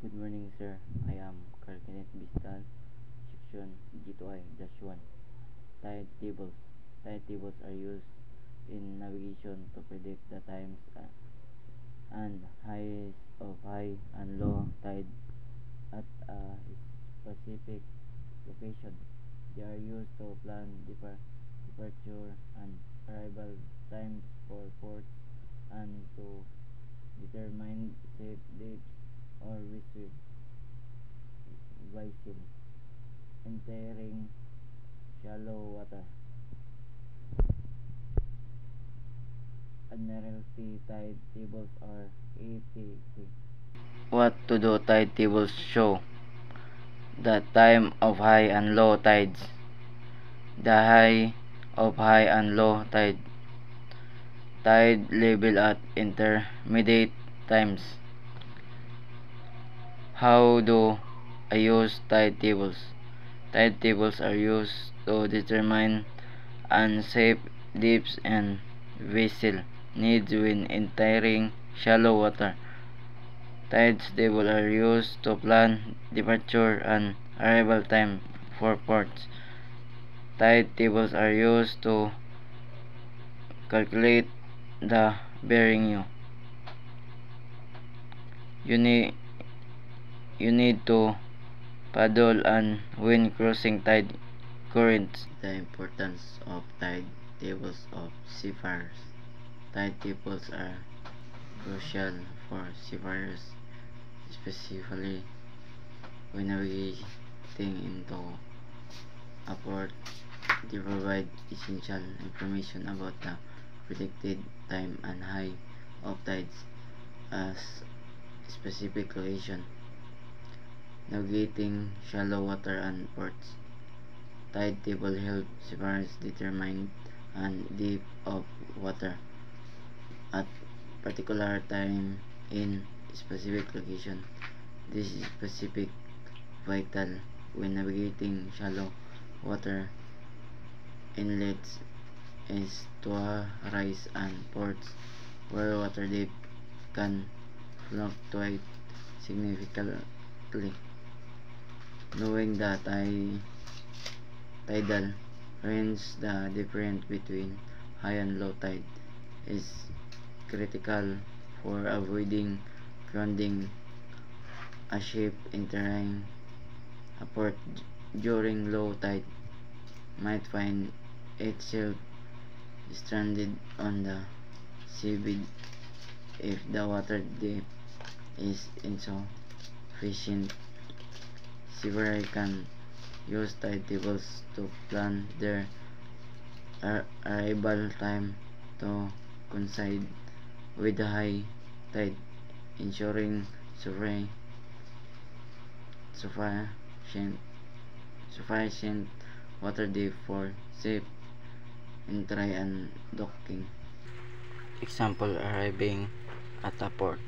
Good morning, sir. I am Carcanet Bistal, section G2I-1. Tide tables. Tide tables are used in navigation to predict the times and highs of high and low tide at a specific location. They are used to plan departure and arrival times for ports and to determine safe depths or vessel entering shallow water. Admiralty tide tables are ATT. What to do tide tables show the time of high and low tides, the high of high and low tide level at intermediate times. How do I use tide tables? Tide tables are used to determine unsafe depths and vessel needs when entering shallow water. Tide tables are used to plan departure and arrival time for ports. Tide tables are used to calculate the bearing you need to paddle and when crossing tide currents. The importance of tide tables of seafarers. Tide tables are crucial for seafarers, especially when navigating into a port. They provide essential information about the predicted time and high of tides at specific location. Navigating shallow water and ports. Tide table help seafarers determine and depth of water at particular time in specific location. This is specific vital when navigating shallow water inlets, estuaries and ports where water depth can fluctuate significantly. Knowing the tidal range, the difference between high and low tide is critical for avoiding grounding a ship entering a port during low tide might find itself stranded on the seabed if the water depth is insufficient. Seafarers can use tide tables to plan their arrival time to coincide with the high tide, ensuring sufficient water depth for safe entry and docking. Example, arriving at a port.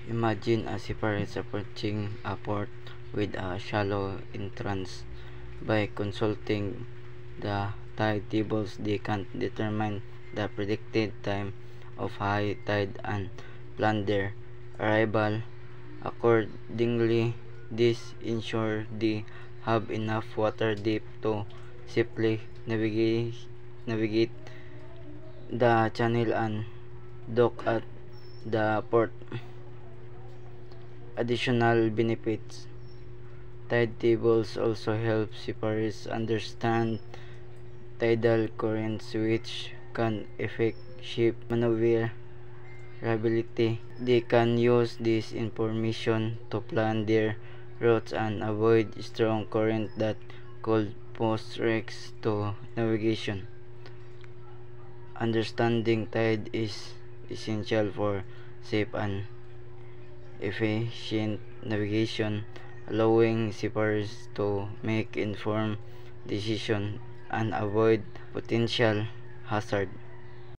Imagine a seafarer approaching a port with a shallow entrance. By consulting the tide tables, they can determine the predicted time of high tide and plan their arrival accordingly. This ensures they have enough water depth to safely navigate the channel and dock at the port. Additional benefits. Tide tables also help seafarers understand tidal currents, which can affect ship maneuverability. They can use this information to plan their routes and avoid strong currents that could pose risks to navigation. Understanding tide is essential for safe and efficient navigation, allowing seafarers to make informed decisions and avoid potential hazard.